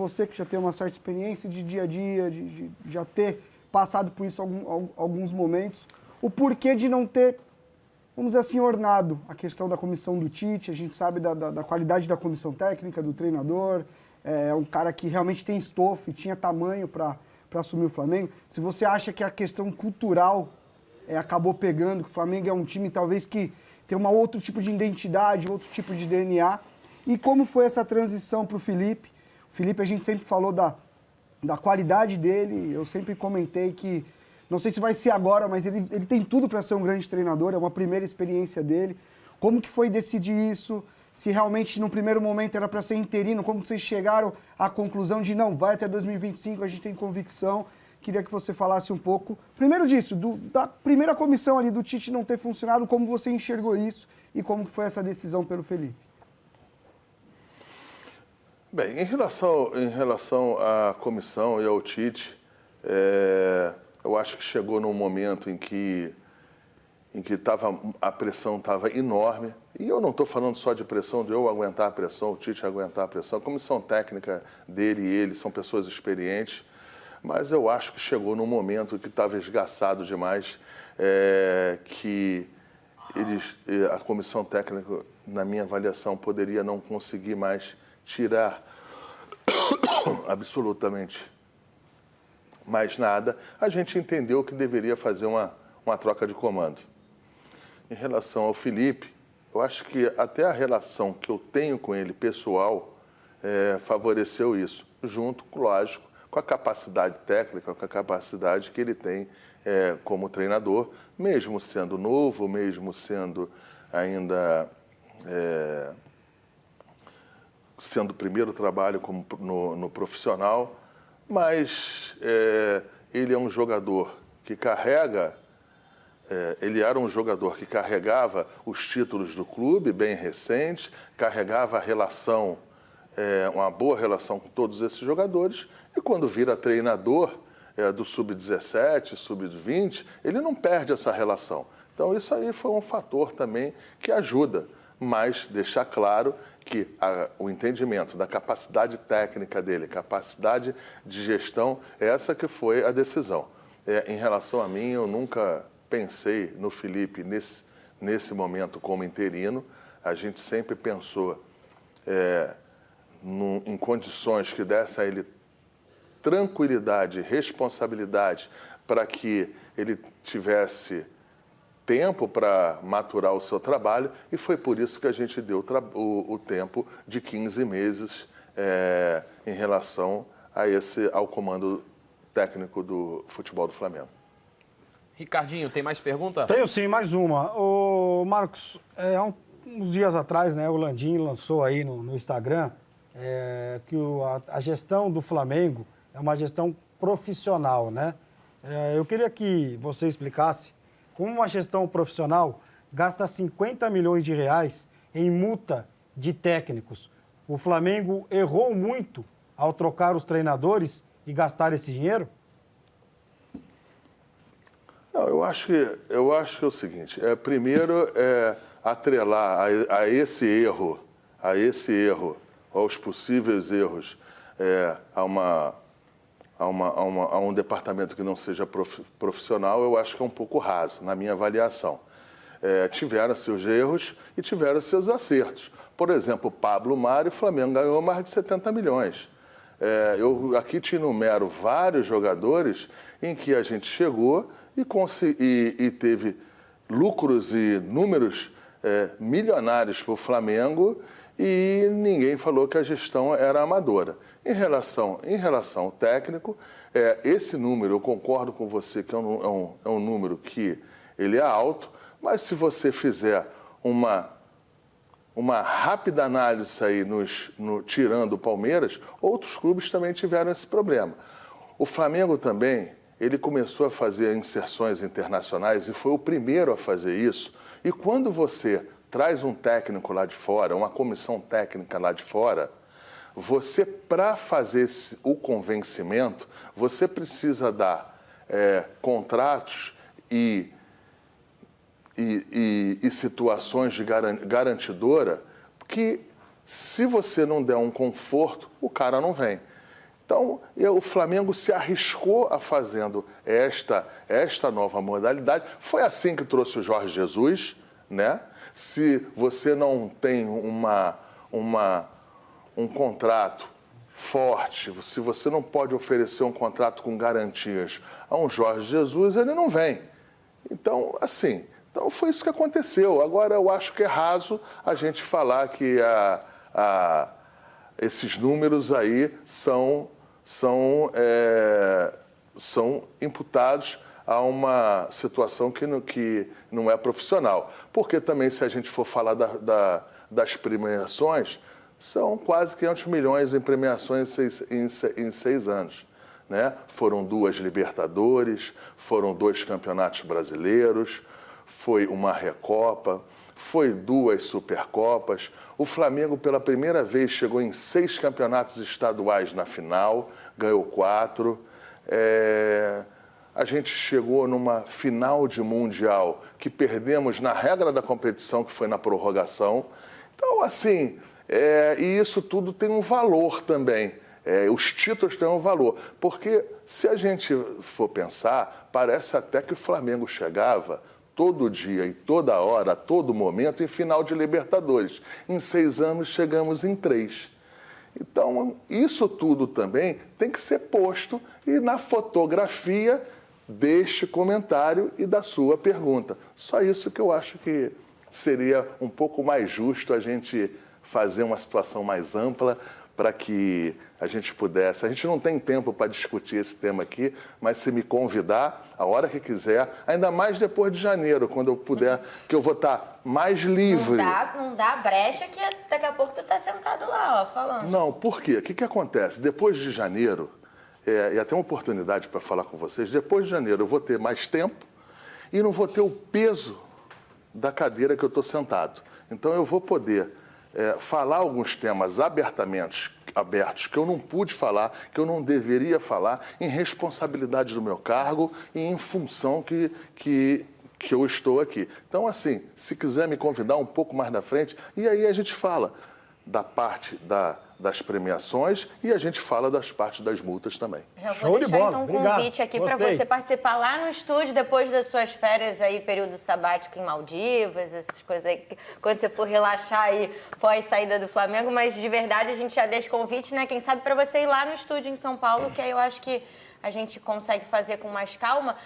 você que já tem uma certa experiência de dia a dia, de já ter passado por isso alguns momentos, o porquê de não ter, vamos dizer assim, ornado a questão da comissão do Tite. A gente sabe da qualidade da comissão técnica, do treinador, é um cara que realmente tem estofo e tinha tamanho para assumir o Flamengo. Se você acha que a questão cultural acabou pegando, que o Flamengo é um time talvez que tem um outro tipo de identidade, outro tipo de DNA, e como foi essa transição para o Felipe? O Felipe, a gente sempre falou da qualidade dele, eu sempre comentei que, não sei se vai ser agora, mas ele tem tudo para ser um grande treinador, é uma primeira experiência dele. Como que foi decidir isso? Se realmente no primeiro momento era para ser interino, como vocês chegaram à conclusão de não, vai até 2025, a gente tem convicção. Queria que você falasse um pouco, primeiro disso, da primeira comissão ali do Tite não ter funcionado, como você enxergou isso e como que foi essa decisão pelo Felipe. Bem, em relação à comissão e ao Tite, eu acho que chegou num momento em que a pressão estava enorme. E eu não estou falando só de pressão, de eu aguentar a pressão, o Tite aguentar a pressão. A comissão técnica dele e ele são pessoas experientes, mas eu acho que chegou num momento que estava esgaçado demais, que a comissão técnica, na minha avaliação, poderia não conseguir mais tirar absolutamente mais nada. A gente entendeu que deveria fazer uma troca de comando. Em relação ao Felipe, eu acho que até a relação que eu tenho com ele pessoal favoreceu isso, junto, lógico, com a capacidade técnica, com a capacidade que ele tem como treinador, mesmo sendo novo, mesmo sendo ainda sendo o primeiro trabalho no profissional, mas ele é um jogador que ele era um jogador que carregava os títulos do clube, bem recentes, carregava a relação, uma boa relação com todos esses jogadores, e quando vira treinador do Sub-17, Sub-20, ele não perde essa relação. Então isso aí foi um fator também que ajuda, mas deixar claro que o entendimento da capacidade técnica dele, capacidade de gestão, essa que foi a decisão. Em relação a mim, eu nunca pensei no Felipe nesse momento como interino. A gente sempre pensou em condições que dessem a ele tranquilidade, responsabilidade, para que ele tivesse tempo para maturar o seu trabalho, e foi por isso que a gente deu o tempo de 15 meses em relação ao comando técnico do futebol do Flamengo. Ricardinho, tem mais pergunta? Tenho sim, mais uma. Ô, Marcos, há uns dias atrás, né, o Landim lançou aí no Instagram que a gestão do Flamengo é uma gestão profissional, né? Eu queria que você explicasse como uma gestão profissional gasta 50 milhões de reais em multa de técnicos. O Flamengo errou muito ao trocar os treinadores e gastar esse dinheiro? Não, eu acho que é o seguinte, primeiro atrelar a esse erro, aos possíveis erros, a um departamento que não seja profissional, eu acho que é um pouco raso, na minha avaliação. Tiveram seus erros e tiveram seus acertos. Por exemplo, o Pablo Mário, o Flamengo ganhou mais de 70 milhões. Eu aqui te enumero vários jogadores em que a gente chegou e teve lucros e números milionários para o Flamengo, e ninguém falou que a gestão era amadora. Em relação ao técnico, esse número, eu concordo com você que é um número que ele é alto, mas se você fizer uma rápida análise aí, tirando o Palmeiras, outros clubes também tiveram esse problema. O Flamengo também, ele começou a fazer inserções internacionais e foi o primeiro a fazer isso. E quando você traz um técnico lá de fora, uma comissão técnica lá de fora, você, para fazer o convencimento, você precisa dar contratos e situações de garantidora que, se você não der um conforto, o cara não vem. Então, o Flamengo se arriscou a fazendo esta nova modalidade. Foi assim que trouxe o Jorge Jesus, né? Se você não tem um contrato forte, se você não pode oferecer um contrato com garantias a um Jorge Jesus, ele não vem. Então, assim, foi isso que aconteceu. Agora, eu acho que é raso a gente falar que esses números aí são imputados a uma situação que não é profissional. Porque também, se a gente for falar das premiações, são quase 500 milhões em premiações em 6 anos. Né? Foram 2 Libertadores, foram 2 campeonatos brasileiros, foi uma Recopa, foi 2 Supercopas. O Flamengo, pela primeira vez, chegou em 6 campeonatos estaduais na final, ganhou 4. A gente chegou numa final de Mundial que perdemos na regra da competição, que foi na prorrogação. Então, assim, e isso tudo tem um valor também. Os títulos têm um valor. Porque, se a gente for pensar, parece até que o Flamengo chegava todo dia e toda hora, a todo momento, em final de Libertadores. Em 6 anos, chegamos em 3. Então, isso tudo também tem que ser posto e na fotografia deste comentário e da sua pergunta. Só isso que eu acho que seria um pouco mais justo a gente fazer uma situação mais ampla para que a gente pudesse... A gente não tem tempo para discutir esse tema aqui, mas se me convidar, a hora que quiser, ainda mais depois de janeiro, quando eu puder, que eu vou estar mais livre. Não dá brecha que daqui a pouco tu tá sentado lá, ó, falando. Não, por quê? O que acontece? Depois de janeiro, e até uma oportunidade para falar com vocês, depois de janeiro eu vou ter mais tempo e não vou ter o peso da cadeira que eu estou sentado. Então eu vou poder falar alguns temas abertos que eu não pude falar, que eu não deveria falar, em responsabilidade do meu cargo e em função que eu estou aqui. Então, assim, se quiser me convidar um pouco mais na frente, e aí a gente fala da parte das premiações e a gente fala das partes das multas também. Já vou Show de deixar bola. então um Obrigado. convite aqui para Gostei. você participar lá no estúdio depois das suas férias aí, período sabático em Maldivas, essas coisas aí, quando você for relaxar aí pós saída do Flamengo, mas de verdade a gente já deixa convite, né? Quem sabe para você ir lá no estúdio em São Paulo, que aí eu acho que a gente consegue fazer com mais calma.